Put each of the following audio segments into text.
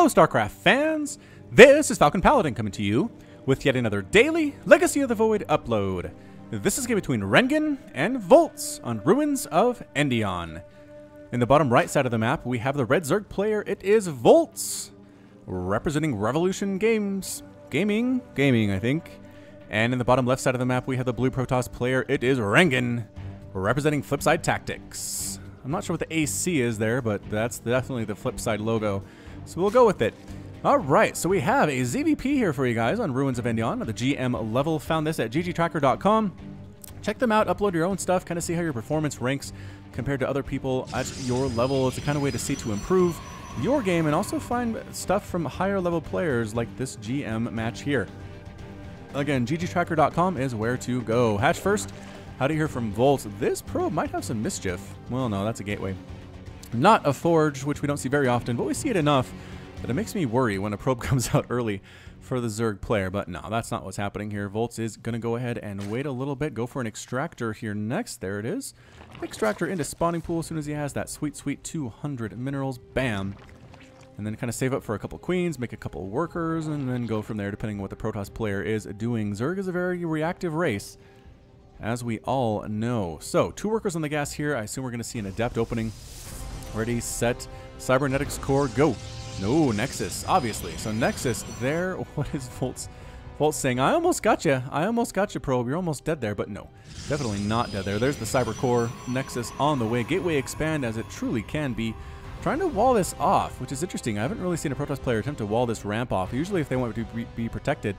Hello StarCraft fans, this is Falcon Paladin coming to you with yet another daily Legacy of the Void upload. This is a game between Rengen and Voltz on Ruins of Endion. In the bottom right side of the map we have the red Zerg player, it is Voltz, representing Revolution Gaming I think. And in the bottom left side of the map we have the blue Protoss player, it is Rengen, representing Flipside Tactics. I'm not sure what the AC is there, but that's definitely the Flipside logo. So we'll go with it. Alright, so we have a ZVP here for you guys on Ruins of Endion, the GM level. Found this at ggtracker.com. Check them out, upload your own stuff, kind of see how your performance ranks compared to other people at your level. It's a kind of way to see to improve your game and also find stuff from higher level players like this GM match here. Again, ggtracker.com is where to go. Hatch first. How do you hear from Voltz? This probe might have some mischief. Well, no, that's a gateway. Not a forge, which we don't see very often, but we see it enough that it makes me worry when a probe comes out early for the Zerg player. But no, that's not what's happening here. Voltz is going to go ahead and wait a little bit, go for an extractor here next. There it is. Extractor into spawning pool as soon as he has that sweet 200 minerals. Bam. And then kind of save up for a couple queens, make a couple workers, and then go from there depending on what the Protoss player is doing. Zerg is a very reactive race, as we all know. So, 2 workers on the gas here. I assume we're going to see an Adept opening. Ready, set, Cybernetics Core, go. No, Nexus, obviously. So Nexus there. What is Voltz saying? I almost got you. I almost got you, probe. You're almost dead there, but no. Definitely not dead there. There's the Cyber Core. Nexus on the way. Gateway expand as it truly can be. Trying to wall this off, which is interesting. I haven't really seen a Protoss player attempt to wall this ramp off. Usually if they want to be protected,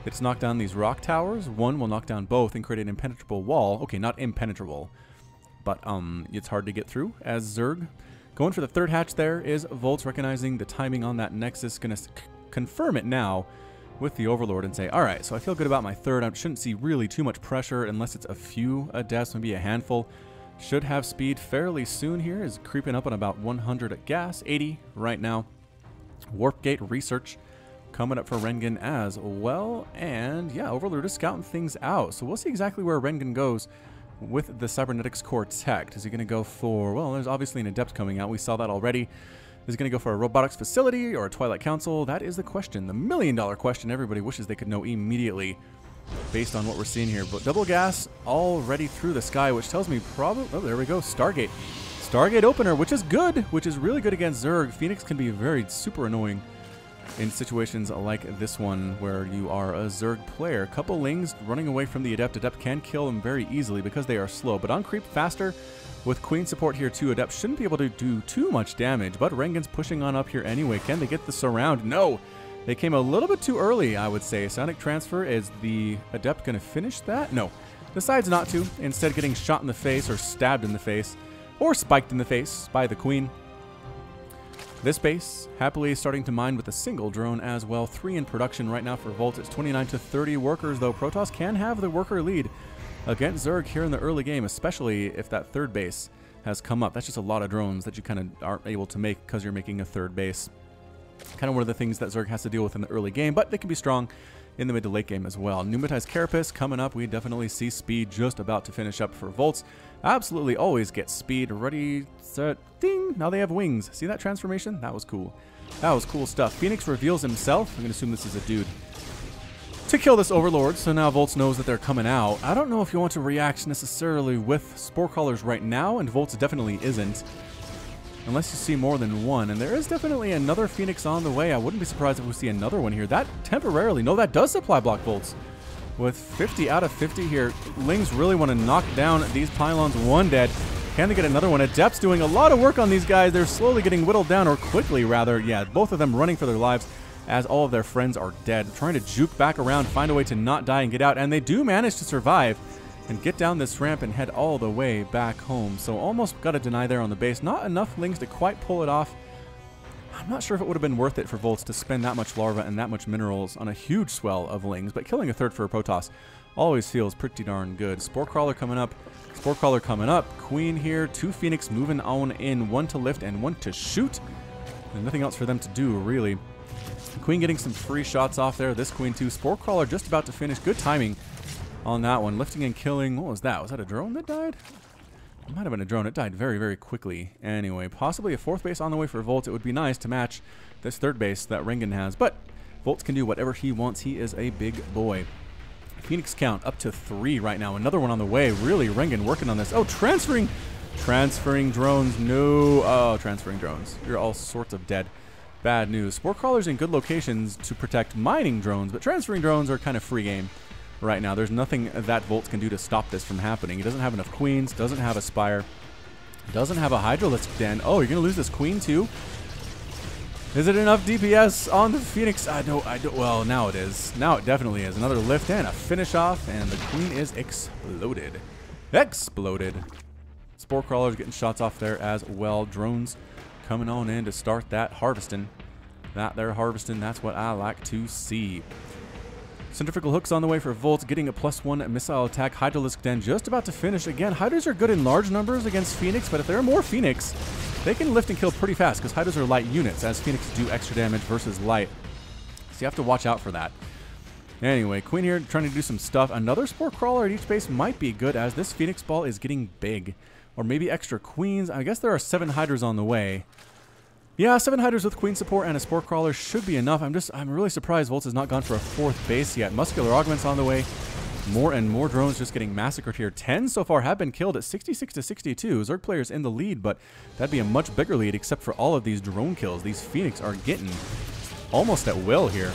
it's knock down these rock towers. One will knock down both and create an impenetrable wall. Okay, not impenetrable, but it's hard to get through as Zerg. Going for the third hatch there is Voltz, recognizing the timing on that Nexus. Going to confirm it now with the Overlord and say, alright, so I feel good about my third. I shouldn't see really too much pressure unless it's a few Adepts, maybe a handful. Should have speed fairly soon here. Is creeping up on about 100 at gas, 80 right now. Warp Gate Research coming up for Rengen as well. And yeah, Overlord is scouting things out. So we'll see exactly where Rengen goes with the Cybernetics Core tech. Is he going to go for, well, there's obviously an Adept coming out. We saw that already. Is he going to go for a Robotics Facility or a Twilight Council? That is the question, the million-dollar question everybody wishes they could know immediately based on what we're seeing here. But double gas already through the sky, which tells me probably, oh, there we go, Stargate. Stargate opener, which is good, which is really good against Zerg. Phoenix can be very super annoying in situations like this one where you are a Zerg player. Couple Lings running away from the Adept. Adept can kill them very easily because they are slow, but on creep faster with Queen support here too. Adept shouldn't be able to do too much damage, but Rengen's pushing on up here anyway. Can they get the surround? No! They came a little bit too early, I would say. Sonic Transfer, is the Adept going to finish that? No. Decides not to, instead getting shot in the face or stabbed in the face or spiked in the face by the Queen. This base happily starting to mine with a single drone as well. 3 in production right now for Voltz. It's 29 to 30 workers, though. Protoss can have the worker lead against Zerg here in the early game, especially if that third base has come up. That's just a lot of drones that you kind of aren't able to make because you're making a third base. Kind of one of the things that Zerg has to deal with in the early game, but they can be strong in the mid to late game as well. Pneumatized Carapace coming up. We definitely see speed just about to finish up for Voltz. Absolutely always get speed. Ready, set, ding. Now they have wings. See that transformation? That was cool. That was cool stuff. Phoenix reveals himself. I'm going to assume this is a dude to kill this Overlord, so now Voltz knows that they're coming out. I don't know if you want to react necessarily with Spore Crawlers right now, and Voltz definitely isn't, unless you see more than one. And there is definitely another Phoenix on the way. I wouldn't be surprised if we see another one here. That temporarily, no, that does supply block Voltz. With 50 out of 50 here, Lings really want to knock down these pylons. One dead. Can they get another one? Adept's doing a lot of work on these guys. They're slowly getting whittled down, or quickly rather. Yeah, both of them running for their lives as all of their friends are dead. Trying to juke back around, find a way to not die and get out. And they do manage to survive and get down this ramp and head all the way back home. So almost got to deny there on the base. Not enough Lings to quite pull it off. I'm not sure if it would have been worth it for Voltz to spend that much larva and that much minerals on a huge swell of Lings, but killing a third for a Protoss always feels pretty darn good. Spore Crawler coming up. Spore Crawler coming up. Queen here. 2 Phoenix moving on in. 1 to lift and 1 to shoot. And nothing else for them to do, really. Queen getting some free shots off there. This Queen too. Spore Crawler just about to finish. Good timing on that one. Lifting and killing. What was that? Was that a drone that died? It might have been a drone. It died very, very quickly. Anyway, possibly a 4th base on the way for Voltz. It would be nice to match this third base that Rengen has. But Voltz can do whatever he wants. He is a big boy. Phoenix count up to 3 right now. Another one on the way. Really, Rengen working on this. Oh, transferring drones. No. Oh, transferring drones. You're all sorts of dead. Bad news. Spore crawlers in good locations to protect mining drones, but transferring drones are kind of free game right now. There's nothing that Voltz can do to stop this from happening. He doesn't have enough queens, doesn't have a spire, doesn't have a hydralisk den. Oh, you're going to lose this queen too? Is it enough DPS on the Phoenix? I don't. Well, now it is. Now it definitely is. Another lift and a finish off, and the queen is exploded. Exploded. Spore crawlers getting shots off there as well. Drones coming on in to start that harvesting. That there harvesting, that's what I like to see. Centrifugal hooks on the way for Voltz, getting a +1 missile attack. Hydralisk Den just about to finish. Again, Hydras are good in large numbers against Phoenix, but if there are more Phoenix, they can lift and kill pretty fast because Hydras are light units, as Phoenix do extra damage versus light. So you have to watch out for that. Anyway, Queen here trying to do some stuff. Another Spore Crawler at each base might be good, as this Phoenix ball is getting big. Or maybe extra Queens. I guess there are 7 Hydras on the way. Yeah, 7 Hydras with Queen support and a Spore Crawler should be enough. I'm really surprised Voltz has not gone for a 4th base yet. Muscular Augments on the way. More and more drones just getting massacred here. 10 so far have been killed at 66 to 62. Zerg players in the lead, but that'd be a much bigger lead except for all of these drone kills. These Phoenix are getting almost at will here.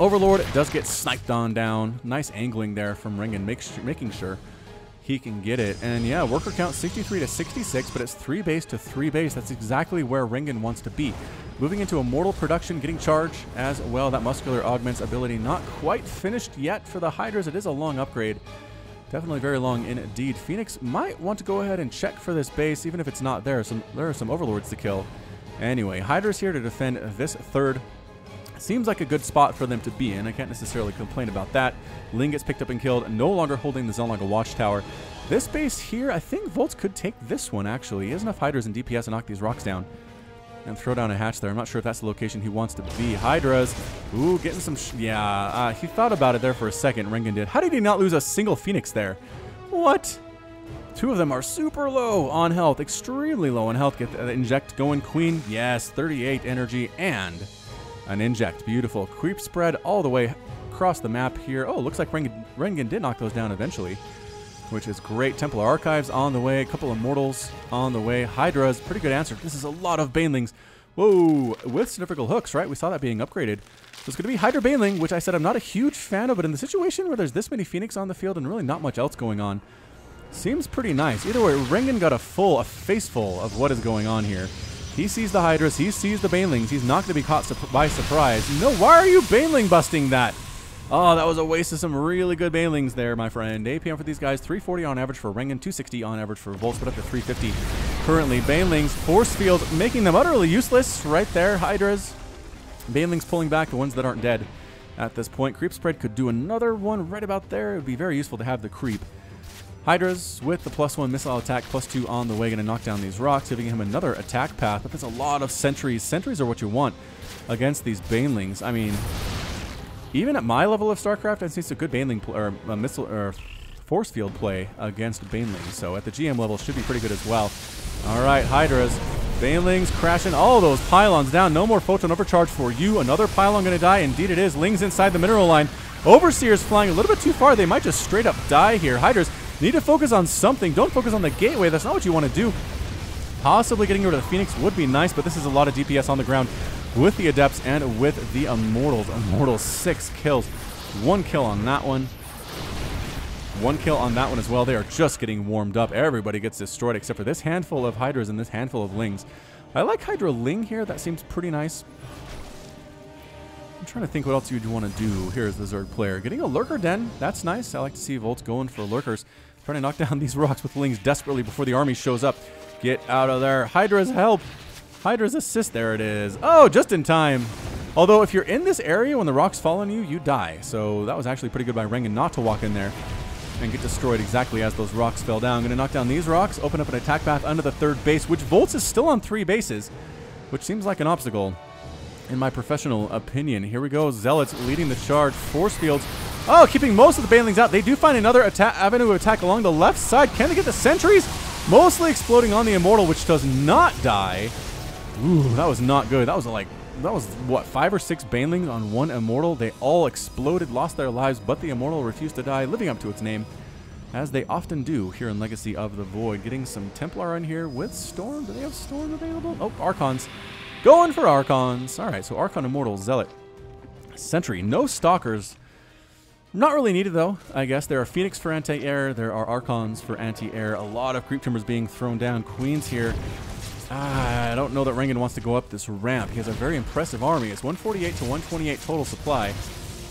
Overlord does get sniped on down. Nice angling there from Rengen, making sure he can get it. And yeah, worker count 63 to 66, but it's 3 base to 3 base. That's exactly where Rengen wants to be. Moving into Immortal production, getting charge as well. That Muscular Augments ability not quite finished yet for the Hydras. It is a long upgrade. Definitely very long indeed. Phoenix might want to go ahead and check for this base, even if it's not there. There are some Overlords to kill. Anyway, Hydras here to defend this third. Seems like a good spot for them to be in. I can't necessarily complain about that. Ling gets picked up and killed, no longer holding the Zelnaga Watchtower. This base here, I think Voltz could take this one, actually. He has enough Hydras and DPS to knock these rocks down and throw down a hatch there. I'm not sure if that's the location he wants to be. Hydras, ooh, getting some... he thought about it there for a second, Rengen did. How did he not lose a single Phoenix there? What? 2 of them are super low on health, extremely low on health. Get the inject going. Queen, yes, 38 energy and an inject. Beautiful. Creep spread all the way across the map here. Oh, looks like Rengen did knock those down eventually, which is great. Templar Archives on the way. A couple of Immortals on the way. Hydras, pretty good answer. This is a lot of Banelings. Whoa, with centrifugal hooks, right? We saw that being upgraded. So it's going to be Hydra Baneling, which I said I'm not a huge fan of, but in the situation where there's this many Phoenix on the field and really not much else going on, seems pretty nice. Either way, Rengen got a face full of what is going on here. He sees the Hydras, he sees the Banelings, he's not going to be caught by surprise. No, why are you Baneling busting that? Oh, that was a waste of some really good Banelings there, my friend. APM for these guys, 340 on average for Rengen, 260 on average for Voltz, but up to 350 currently. Banelings, force field, making them utterly useless right there. Hydras, Banelings pulling back the ones that aren't dead at this point. Creep spread could do another one right about there. It would be very useful to have the creep. Hydras with the +1 missile attack, +2 on the way, going to knock down these rocks, giving him another attack path. But there's a lot of sentries. Sentries are what you want against these Banelings. I mean, even at my level of StarCraft, I see some good Baneling missile or force field play against Banelings. So at the GM level, should be pretty good as well. All right, Hydras, Banelings crashing all those pylons down. No more photon overcharge for you. Another pylon going to die. Indeed, it is. Ling's inside the mineral line. Overseer's flying a little bit too far. They might just straight up die here. Hydras need to focus on something. Don't focus on the gateway. That's not what you want to do. Possibly getting rid of the Phoenix would be nice, but this is a lot of DPS on the ground with the Adepts and with the Immortals. Immortals, 6 kills. 1 kill on that one. 1 kill on that one as well. They are just getting warmed up. Everybody gets destroyed except for this handful of Hydras and this handful of Lings. I like Hydra Ling here. That seems pretty nice. I'm trying to think what else you'd want to do. Here's the Zerg player. Getting a Lurker Den. That's nice. I like to see Voltz going for Lurkers. Trying to knock down these rocks with Lings desperately before the army shows up. Get out of there. Hydra's help. Hydra's assist. There it is. Oh, just in time. Although if you're in this area when the rocks fall on you, you die. So that was actually pretty good by Rengen not to walk in there and get destroyed exactly as those rocks fell down. Going to knock down these rocks, open up an attack path under the 3rd base, which Voltz is still on 3 bases, which seems like an obstacle in my professional opinion. Here we go. Zealots leading the charge. Force fields. Oh, keeping most of the Banelings out. They do find another avenue of attack along the left side. Can they get the sentries? Mostly exploding on the Immortal, which does not die. Ooh, that was not good. That was like that was, what, 5 or 6 banelings on one immortal. They all exploded, lost their lives, but the immortal refused to die, living up to its name, as they often do here in Legacy of the Void. Getting some Templar in here with Storm. Do they have Storm available? Oh, Archons. Going for Archons. All right, so Archon Immortal, Zealot, Sentry. No Stalkers. Not really needed, though, I guess. There are Phoenix for anti-air. There are Archons for anti-air. A lot of creep tumors being thrown down. Queens here. I don't know that Rengen wants to go up this ramp. He has a very impressive army. It's 148 to 128 total supply.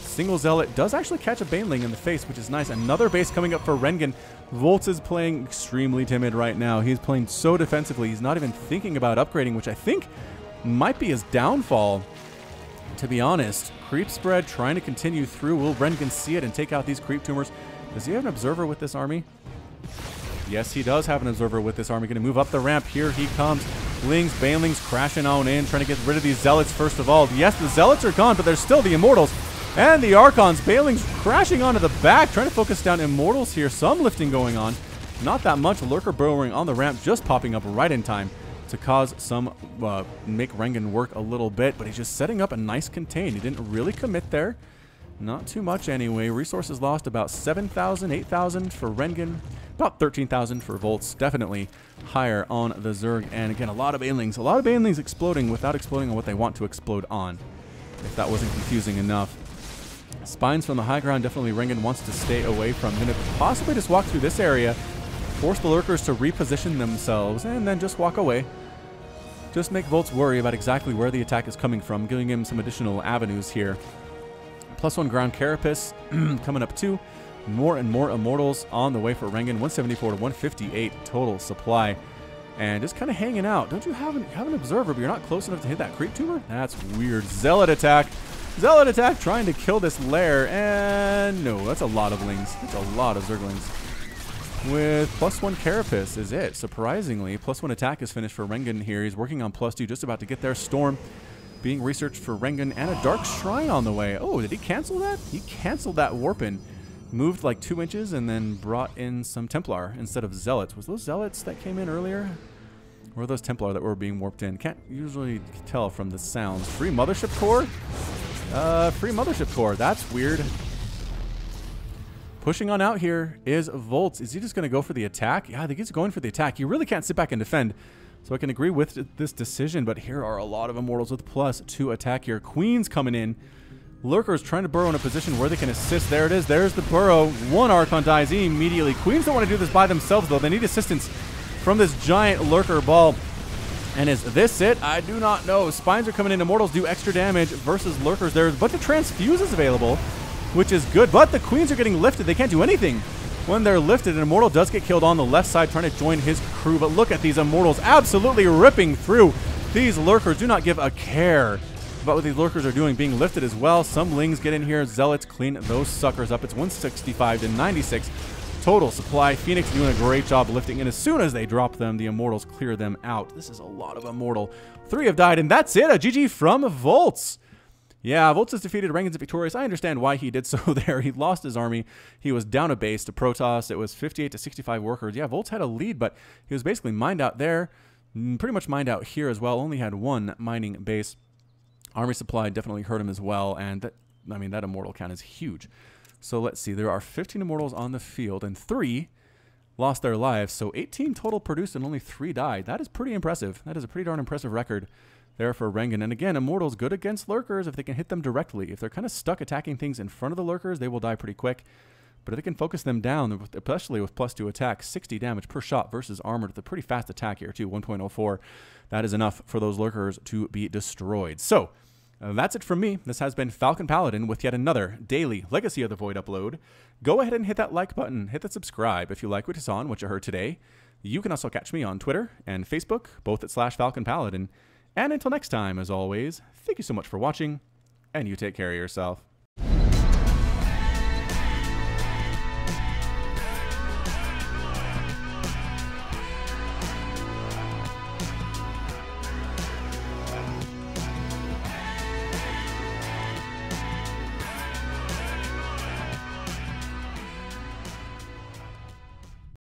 Single Zealot does actually catch a Baneling in the face, which is nice. Another base coming up for Rengen. Voltz is playing extremely timid right now. He's playing so defensively. He's not even thinking about upgrading, which I think might be his downfall, to be honest. Creep spread trying to continue through. Will Rengen see it and take out these creep tumors? Does he have an observer with this army? Yes, he does have an observer with this army. Going to move up the ramp. Here he comes. Lings, Banelings crashing on in, trying to get rid of these Zealots first of all. Yes, the Zealots are gone, but there's still the Immortals and the Archons. Banelings crashing onto the back, trying to focus down Immortals here. Some lifting going on. Not that much. Lurker burrowing on the ramp, just popping up right in time to cause some, make Rengen work a little bit, but he's just setting up a nice contain. He didn't really commit there. Not too much anyway. Resources lost about 7,000, 8,000 for Rengen. About 13,000 for Voltz. Definitely higher on the Zerg. And again, a lot of Banelings. A lot of Banelings exploding without exploding on what they want to explode on, if that wasn't confusing enough. Spines from the high ground, definitely Rengen wants to stay away from. Going to possibly just walk through this area, force the Lurkers to reposition themselves, and then just walk away. Just make Voltz worry about exactly where the attack is coming from, giving him some additional avenues here. +1 ground Carapace coming up too. More and more Immortals on the way for Rengen. 174 to 158 total supply. And just kind of hanging out. Don't you have an observer, but you're not close enough to hit that creep tumor? That's weird. Zealot attack. Zealot attack trying to kill this lair. And no, that's a lot of Lings. That's a lot of Zerglings. With +1 Carapace is it. Surprisingly, +1 attack is finished for Rengen here. He's working on +2, just about to get there. Storm being researched for Rengen, and a Dark Shrine on the way. Oh, did he cancel that? He canceled that Warpin. Moved like 2 inches and then brought in some Templar instead of Zealots. Was those Zealots that came in earlier? Or were those Templar that were being warped in? Can't usually tell from the sounds. Free Mothership Core? Free Mothership Core. That's weird. Pushing on out here is Voltz. Is he just going to go for the attack? Yeah, I think he's going for the attack. You really can't sit back and defend. So I can agree with this decision, but here are a lot of Immortals with +2 attack here. Queens coming in. Lurkers trying to burrow in a position where they can assist. There it is. There's the burrow. One Archon dies immediately. Queens don't want to do this by themselves, though. They need assistance from this giant Lurker ball. And is this it? I do not know. Spines are coming in. Immortals do extra damage versus Lurkers. There's a bunch of transfuses available, which is good, but the Queens are getting lifted. They can't do anything when they're lifted. An Immortal does get killed on the left side trying to join his crew, but look at these Immortals absolutely ripping through. These Lurkers do not give a care about what these Lurkers are doing, being lifted as well. Some Lings get in here. Zealots clean those suckers up. It's 165 to 96 total supply. Phoenix doing a great job lifting, and as soon as they drop them, the Immortals clear them out. This is a lot of Immortal. 3 have died, and that's it. A GG from Voltz. Yeah, Voltz has defeated Rengen's victorious. I understand why he did so there. He lost his army. He was down a base to Protoss. It was 58 to 65 workers. Yeah, Voltz had a lead, but he was basically mined out there. Pretty much mined out here as well. Only had 1 mining base. Army supply definitely hurt him as well. And that, I mean, that Immortal count is huge. So let's see. There are 15 Immortals on the field, and 3 lost their lives. So 18 total produced, and only 3 died. That is pretty impressive. That is a pretty darn impressive record there for Rengen. And again, Immortals good against Lurkers if they can hit them directly. If they're kind of stuck attacking things in front of the Lurkers, they will die pretty quick. But if they can focus them down, especially with +2 attack, 60 damage per shot versus armored with a pretty fast attack here too, 1.04. That is enough for those Lurkers to be destroyed. So that's it from me. This has been Falcon Paladin with yet another daily Legacy of the Void upload. Go ahead and hit that like button. Hit that subscribe if you like what you saw and what you heard today. You can also catch me on Twitter and Facebook, both at /Falcon Paladin. And until next time, as always, thank you so much for watching, and you take care of yourself.